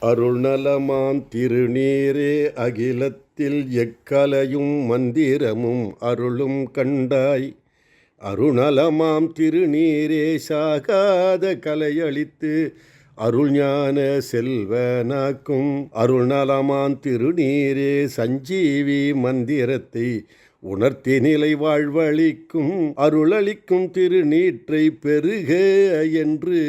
அருள்நலமாம் திருநீரே அகிலத்தில் எக்கலையும் மந்திரமும் அருளும் கண்டாய். அருணலமாம் திருநீரே சாகாத கலையளித்து அருள்ஞான செல்வனாக்கும். அருள்நலமாம் திருநீரே சஞ்சீவி மந்திரத்தை உணர்த்தி நிலை வாழ்வளிக்கும். அருளளிக்கும் திருநீற்றை பெருக என்று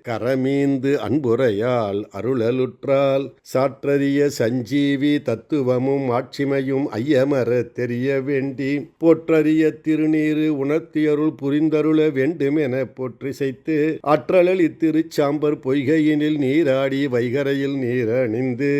கரமீந்து அன்புரையால் அருளலுற்றால் சாற்றறிய சஞ்சீவி தத்துவமும் ஆட்சிமையும் ஐயமர தெரிய வேண்டி போற்றறிய திருநீரு உணர்த்தி அருள் புரிந்தருள வேண்டுமென போற்றிசைத்து ஆற்றலளி திருச்சாம்பர் பொய்கையினில் நீராடி வைகரையில் நீரணிந்து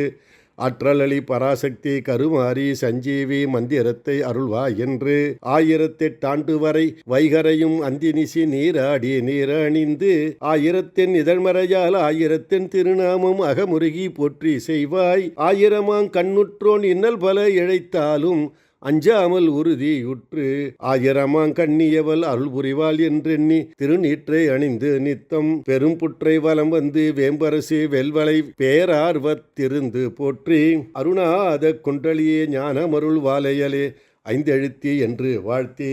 ஆற்றலளி பராசக்தி கருமாரி சஞ்சீவி மந்திரத்தை அருள்வாய் என்று 1008 வரை வைகரையும் அந்தினிசி நீராடி நீரணிந்து 1000 இதழ்மறையால் 1000 திருநாமம் அகமுருகி போற்றி செய்வாய். 1000 கண்ணுற்றோன் இன்னல் பல இழைத்தாலும் அஞ்சாமல் உறுதியுற்று 1000 கண்ணியவள் அருள் புரிவாள் என்றெண்ணி திருநீற்றை அணிந்து நித்தம் பெரும் புற்றை வலம் வந்து வேம்பரசு வெல்வளை பேரார்வத்திருந்து போற்றி அருணாத குண்டலியே ஞானமருள் வாலையலே ஐந்தெழுத்தி என்று வாழ்த்தி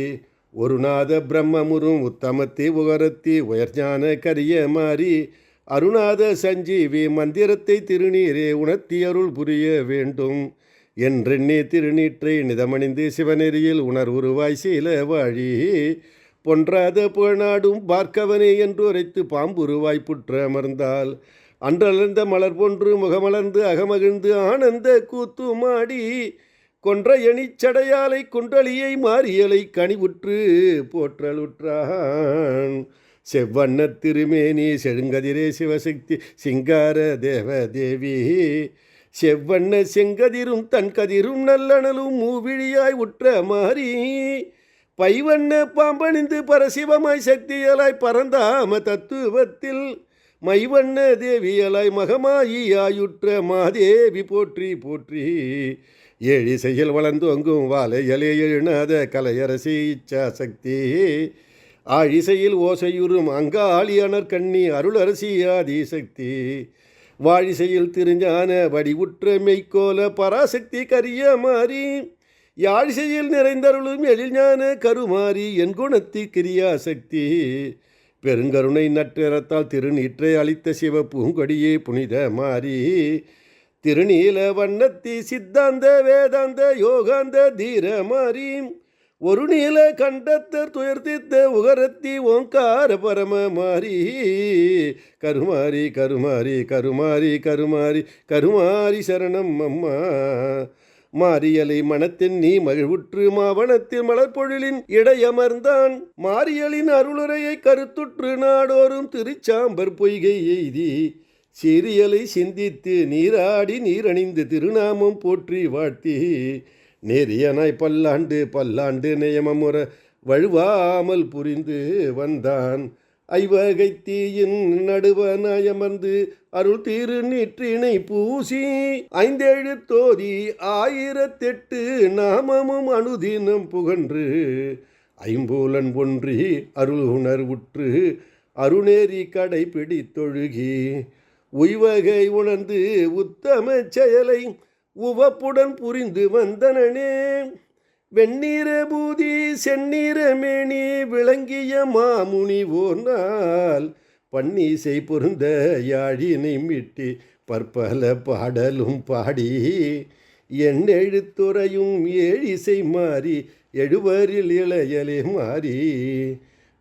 ஒருநாத பிரம்மமுறும் உத்தமத்தி உகரத்தி உயர்ஞான கரிய மாறி அருணாத சஞ்சீவி மந்திரத்தை திருநீரே உணர்த்தி அருள் புரிய வேண்டும் என்றெண்ணி திருநீற்றை நிதமணிந்து சிவநெறியில் உணர்வுருவாய் சீல வாழி பொன்றாத புகழ்நாடும் பார்க்கவனே என்று உரைத்து பாம்புருவாய் புற்ற அமர்ந்தால் அன்றளர்ந்த மலர் போன்று முகமலர்ந்து அகமகிழ்ந்து ஆனந்த கூத்துமாடி கொன்ற எணிச்சடையாலை குண்டலியை மாறியலை கனிவுற்று போற்றலுற்றான். செவ்வண்ண திருமேனி செழுங்கதிரே சிவசக்தி சிங்கார தேவதேவி செவ்வண்ண செங்கதிரும் தன் கதிரும் நல்லனலும் மூவிழியாய் உற்ற மாறி பைவண்ண பாம்பணிந்து பரசிவமாய் சக்தியலாய் பரந்தாம தத்துவத்தில் மைவண்ண தேவியலாய் மகமாயியாயுற்ற மாதேவி போற்றி போற்றி ஏழிசையில் வளர்ந்தோங்கும் வாழையலே எழுநாத கலையரசி இச்சா சக்தி ஆழிசையில் ஓசையுறும் அங்காளியனர் கண்ணி அருளரசி ஆதிசக்தி வாழிசையில் திருஞான வடிவுற்ற மெய்க்கோல பராசக்தி கரிய மாறி யாழிசையில் நிறைந்தருளும் எழில்ஞான கருமாறி என் குணத்தி கிரியாசக்தி பெருங்கருணை நற்றத்தால் திருநீற்றை அளித்த சிவ பூங்கொடியே புனித மாறி திருநீல வண்ணத்தி சித்தாந்த வேதாந்த யோகாந்த தீர மாறி ஒரு நீல கண்டத்தர் துயர்த்தித்த உகரத்தி ஓங்கார பரம மாறி கருமாரி கருமாரி கருமாரி கருமாரி கருமாரி சரணம் அம்மா மாரியலை மனத்தின் நீ மகிழ்வுற்று மாவனத்தில் மலர்பொழிலின் இடையமர்ந்தான் மாரியலின் அருளுரையை கருத்துற்று நாடோறும் திருச்சாம்பர் பொய்கை எய்தி சீரியலை சிந்தித்து நீராடி நீரணிந்து திருநாமம் போற்றி வாழ்த்தி நேரியனாய் பல்லாண்டு பல்லாண்டு நியமமுற வழுவாமல் புரிந்து வந்தான். ஐவகை தீயின் நடுவனாயமர்ந்து அருள் திருநீற்றினை பூசி 5 தோதி 1008 நாமமும் அனுதினம் புகன்று ஐம்பூலன் ஒன்றி அருள் உணர்வுற்று அருணேரி கடைபிடி தொழுகி உய்வகை உணர்ந்து உத்தம செயலை உவப்புடன் புரிந்து வந்தனனே வெண்ணீர பூதி செந்நீர மேனி விளங்கிய மாமுனி ஓர் நாள் பன்னீசை பொருந்த யாழினை மீட்டி பற்பல பாடலும் பாடி என் எழுத்துறையும் ஏழிசை மாறி எழுவரில் இளையலே மாறி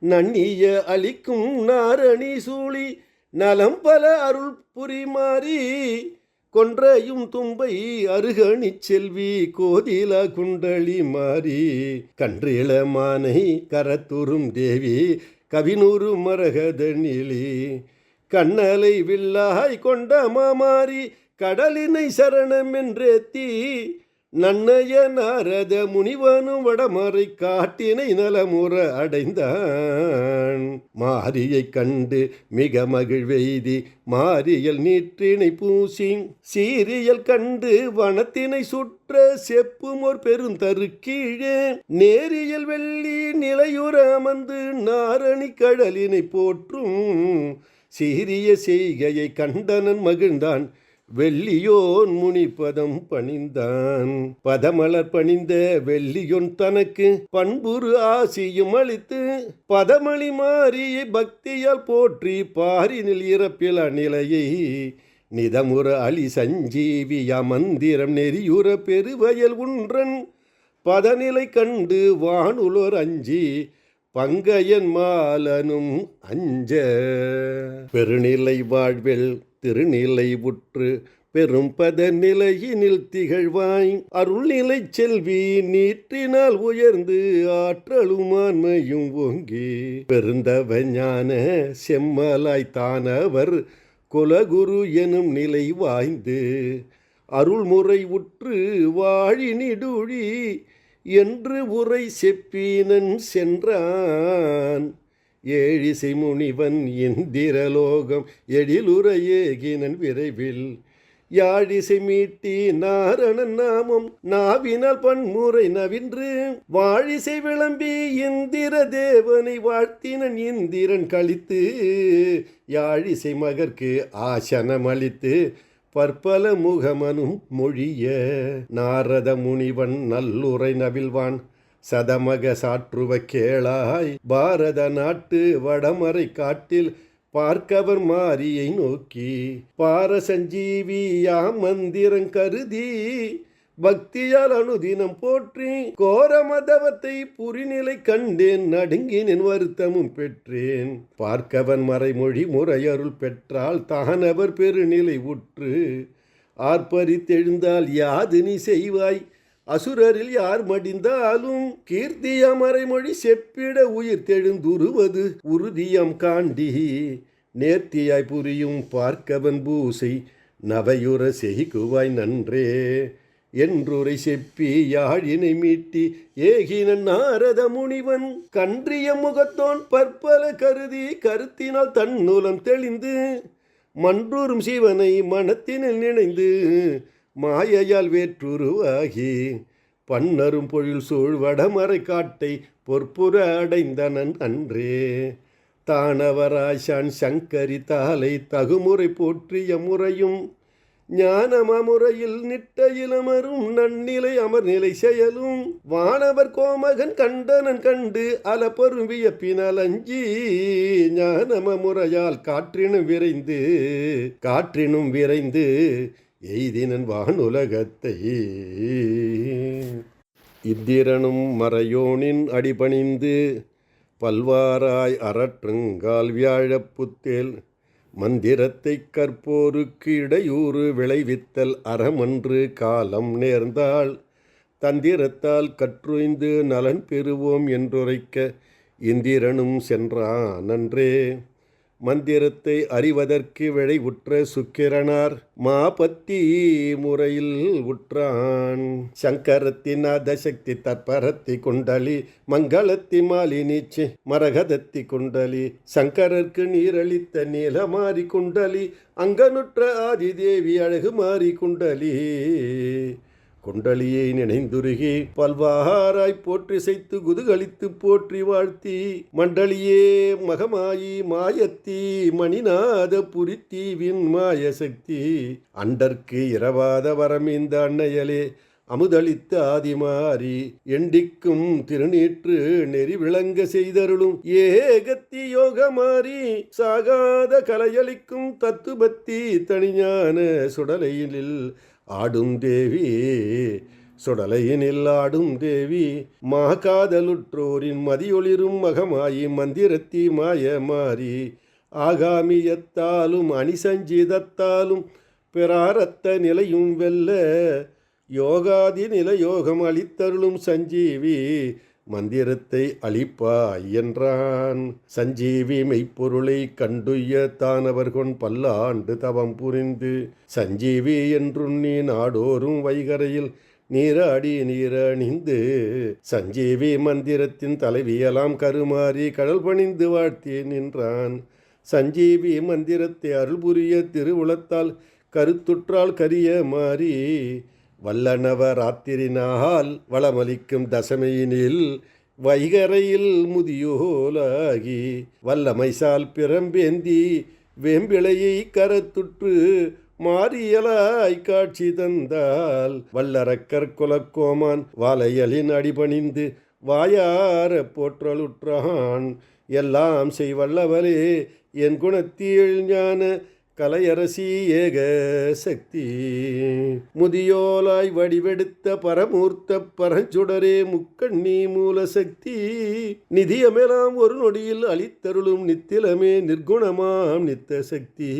நன்னிய அளிக்கும் நாரணி சூழி நலம் பல அருள் புரி மாறி கொன்றையும் தும்பை அருகணி செல்வி கோதில குண்டலி மாறி கன்றிளமானை கரத்துறும் தேவி கவினூறு மரகதனிலி கண்ணலை வில்லாய் கொண்ட மாமாரி கடலினை சரணம் என்றேத்தி நன்னைய நாரத முனிவனும் வடமறை காட்டினை நலமுற அடைந்தான். மாரியை கண்டு மிக மகிழ்வெய்தி மாரியல் நீற்றினை பூசி சீரியல் கண்டு வனத்தினை சுற்ற செப்புமோர் பெருந்தரு கீழே நேரியல் வெள்ளி நிலையுற அமர்ந்து நாரணி கடலினை போற்றும் சீரிய செய்கையை கண்டனன் மகிழ்ந்தான். வெள்ளியோன் முனிப்பதம் பணிந்தான். பதமலர் பணிந்த வெள்ளியோன் தனக்கு பண்புரு ஆசியும் அளித்து பதமளி மாறியை பக்தியால் போற்றி பாரினில் இறப்பில் அநிலையை நிதமுற அலி சஞ்சீவியா மந்திரம் நெறியுற பெருவயல் உன்றன் பதநிலை கண்டு வானுலோர் அஞ்சி பங்கையன் மாலனும் அஞ்ச பெருநிலை வாழ்வில் திருநிலை உற்று பெரும் பத நிலையினில் திகழ்வாய் அருள்நிலை செல்வி நீற்றினால் உயர்ந்து ஆற்றலும் ஆண்மையும் ஓங்கி பெருந்தவ ஞான செம்மலாய் தானவர் குலகுரு எனும் நிலை வாய்ந்து அருள்முறை உற்று வாழி நிடுழி என்று உரை செப்பினன் சென்றான். ஏழிசை முனிவன் இந்திரலோகம் எழிலுற ஏகினன் விரைவில் யாழிசை மீட்டி நாரணன் நாமம் நாவினால் பன்முறை நவின்று வாழிசை விளம்பி இந்திர தேவனை வாழ்த்தினன் இந்திரன் கழித்து யாழிசை மகற்கு ஆசனம் அளித்து பற்பல முகமனும் மொழிய நாரத முனிவன் நல்லுரை நவில்வான் சதமக சாற்றுவ கேளாய் பாரத நாட்டு வடமறை காட்டில் பார்க்கவர் மாரியை நோக்கி பாரசஞ்சீவியா மந்திரம் கருதி பக்தியால் அனுதினம் போற்றி கோரமதவத்தை புரிநிலை கண்டேன் நடுங்கினேன் வருத்தமும் பெற்றேன் பார்க்கவன் மறைமொழி முறையருள் பெற்றால் தானவர் பெருநிலை உற்று ஆர்ப்பரித்தெழுந்தால் யாது நீ செய்வாய் அசுரரில் யார் மடிந்தாலும் கீர்த்திய மறைமொழி செப்பிட உயிர் தெழுந்துருவது உறுதியம் காண்டி நேர்த்தியாய் புரியும் பார்க்கவன் பூசை நவையுற செய்குவாய் நன்றே என்றுரை செப்பி யாழினை மீட்டி ஏகினன் நாரத முனிவன் கன்றிய முகத்தோன் பற்பல கருதி கருத்தினால் தன்னுலம் தெளிந்து மன்றூரும் சிவனை மனத்தினில் நினைந்து மாயையால் வேற்றுருவாகி பன்னரும் பொழில் சூழ் வடமறை காட்டை பொற்புற அடைந்தனன் அன்றே தானவராசான் சங்கரி தாலை தகுமுறை போற்றிய முறையும் ஞானமுறையில் நிட்ட இளமரும் நன்னிலை அமர்நிலை செயலும் வானவர் கோமகன் கண்டனன் கண்டு அலப்பரும் வியப்பினால் அஞ்சி ஞானமுறையால் காற்றினும் விரைந்து எய்தினன் வானுலகத்தை இந்திரனும் மறையோனின் அடிபணிந்து பல்வாராய் அரற்றுங்கால் வியாழப் புத்தேல் மந்திரத்தை கற்போருக்கு இடையூறு விளைவித்தல் அறமன்று காலம் நேர்ந்தால் தந்திரத்தால் கற்றுய்ந்து நலன் பெறுவோம் என்றுரைக்க இந்திரனும் சென்றான் நன்றே. மந்திரத்தை அறிவதற்கு விழைவுற்ற சுக்கிரனார் மாபத்தி முறையில் உற்றான். சங்கரத்தின் அதசக்தி தற்பரத்தி குண்டலி மங்களத்தி மாலினிச்சு மரகதத்தி குண்டலி சங்கரருக்கு நீரளித்த நீலமாரி குண்டலி அங்கனுற்ற ஆதிதேவி அழகு மாறி குண்டலி குண்டலியை நினைந்துருகி பல்வாராய் போற்றி செய்து குதுகலித்து போற்றி வாழ்த்தி மண்டலியே மகமாயி மாயத்தி மணிநாத புரித்தீவின் மாயசக்தி அண்டற்கு இரவாத வரம் இந்த அன்னையலே அமுதளித்த ஆதிமாரி எண்டிக்கும் திருநீற்று நெறி விளங்க செய்தருளும் ஏகத்தி யோகமாரி சாகாத கலையளிக்கும் தத்துபத்தி தனிஞான சுடலையிலில் ஆடும் தேவி சுடலையினில் ஆடும் தேவி மாகாதலுற்றோரின் மதியொளிரும் மகமாயி மந்திரத்தி மாய மாறி ஆகாமியத்தாலும் அணிசஞ்சீதத்தாலும் பிராரத்த நிலையும் வெல்ல யோகாதி நிலையோகம் அளித்தருளும் சஞ்சீவி மந்திரத்தை அளிப்பாய் என்றான். சஞ்சீவி மெய்ப்பொருளை கண்டுய்ய தானவர்கொன் பல்லாண்டு தவம் புரிந்து சஞ்சீவி என்றுண்ணி நாடோறும் வைகரையில் நீராடி நீரணிந்து சஞ்சீவி மந்திரத்தின் தலைவியலாம் கருமாறி கடல் பணிந்து வாழ்த்தி நின்றான். சஞ்சீவி மந்திரத்தை அருள் புரிய திருவுளத்தால் கருத்துற்றால் கரிய மாறி வல்லனவராத்திரினால் வளமளிக்கும் தசமையினில் வைகரையில் முதியோலாகி வல்லமைசால் பிரம்பேந்தி வேம்பிளையை கரத்துற்று மாரியலாய் காட்சி தந்தால் வல்லரக்கர் குலக்கோமான் வாழையலின் அடிபணிந்து வாயார போற்றலுற்றான். எல்லாம் செய்வல்லவலே என் குணத்தீழ் ஞான கலையரசி ஏக சக்தி. முதியோலாய் வடிவெடுத்த பரமூர்த்த பரஞ்சுடரே முக்கண்ணி மூலசக்தி. நிதியமெல்லாம் ஒரு நொடியில் அளித்தருளும் நித்திலமே நிர்குணமாம் நித்த சக்தி.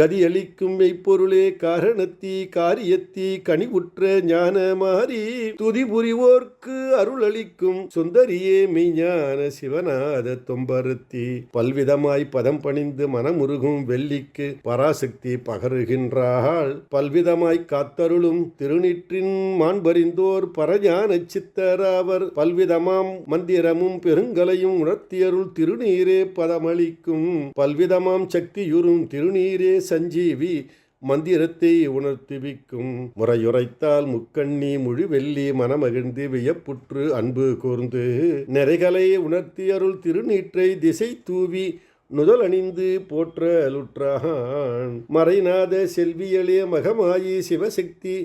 கதியளிக்கும் மெய்ப்பொருளே காரணத்தி காரியத்தி கனிவுற்ற ஞான மாறி. துதி புரிவோர்க்கு அருளளிக்கும் சுந்தரியே மெய்ஞான சிவநாத தொம்பருத்தி. பல்விதமாய் பதம் பணிந்து மனமுருகும் வெள்ளிக்கு பராசக்தி பகருகின்றாள். பல்விதமாய் காத்தருளும் திருநீற்றின் மாண்பறிந்தோர் பரஞான சித்தராவர். பல்விதமாம் மந்திரமும் பெருங்கலையும் உணர்த்தியருள் திருநீரே பதமளிக்கும். பல்விதமாம் சக்தியுறும் திருநீரே சஞ்சீவி மந்திரத்தை உணர்த்துவிக்கும். முறையுரைத்தால் முக்கண்ணி முழுவெள்ளி மனமகிழ்ந்து வியப்புற்று அன்பு கூர்ந்து. நிறைகளை உணர்த்தியருள் திருநீற்றை திசை தூவி நுதல் அணிந்து போற்றலுற்றான். மறைநாத செல்வியலே மகமாயி சிவசக்தி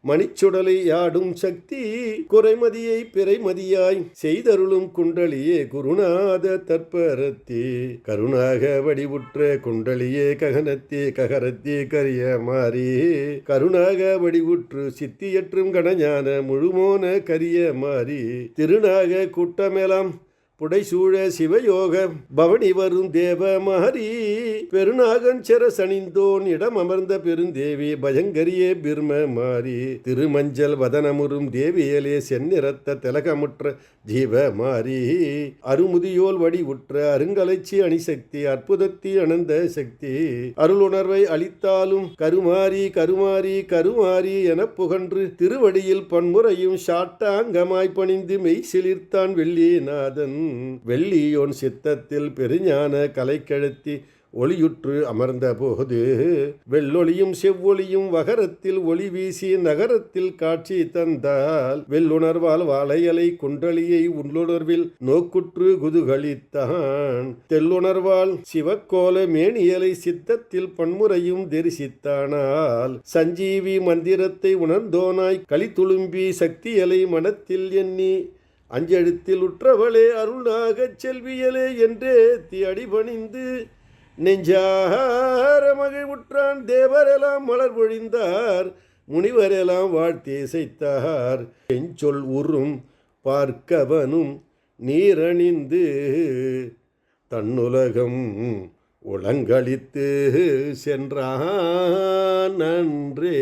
மணிச்சுடலை யாடும் சக்தி. குறைமதியை பிறைமதியாய் செய்தருளும் குண்டலியே குருநாத தற்பரத்தே. கருணாக வடிவுற்ற குண்டலியே ககனத்தே ககரத்தே கரிய மாறி. கருணாக வடிவுற்று சித்தியற்றும் கணஞான முழுமோன கரிய மாறி. திருநாக கூட்டமெலாம் புடைசூழ சிவயோக பவனி வரும் தேவ மாறி. பெருநாகஞ்சர சணிந்தோன் இடம் அமர்ந்த பெருந்தேவி பயங்கரியே பிர்ம மாறி. திருமஞ்சள் வதனமுறும் தேவியலே செந்நிறத்த திலகமுற்ற ஜீவ மாறி. அருமுதியோல் வடி உற்ற அருங்கலைச்சி அணிசக்தி அற்புதத்தி அனந்த சக்தி. அருளுணர்வை அளித்தாலும் கருமாறி கருமாறி கருமாறி என புகன்று திருவடியில் பன்முறையும் சாட்டாங்கமாய் பணிந்து மெய் சிலிர்த்தான் வெள்ளிநாதன். வெள்ளியோன் சித்தத்தில் பெருஞான கலைக்கெழுத்தி ஒளியுற்று அமர்ந்த போது. வெள்ளொளியும் செவ்வொளியும் வகரத்தில் ஒளி வீசி நகரத்தில் காட்சி தந்தால். வெள்ளுணர்வால் வாழையலை குண்டலியை உள்ளுணர்வில் நோக்குற்று குதுகலித்தான். தெல்லுணர்வால் சிவக்கோல மேனியலை சித்தத்தில் பன்முறையும் தரிசித்தானால். சஞ்சீவி மந்திரத்தை உணர்ந்தோனாய் களித்துளும்பி சக்தியலை மனத்தில் எண்ணி அஞ்செழுத்தில் உற்றவளே அருள்நாகச் செல்வியலே என்றே அடிபணிந்து நெஞ்சார மகிழ்வுற்றான். தேவரெல்லாம் மலர் பொழிந்தார் முனிவரெல்லாம் வாழ்த்தி இசைத்தார். எஞ்சொல் உறும் பார்க்கவனும் நீரணிந்து தன்னுலகம் உளங்களித்து சென்றான் நன்றே.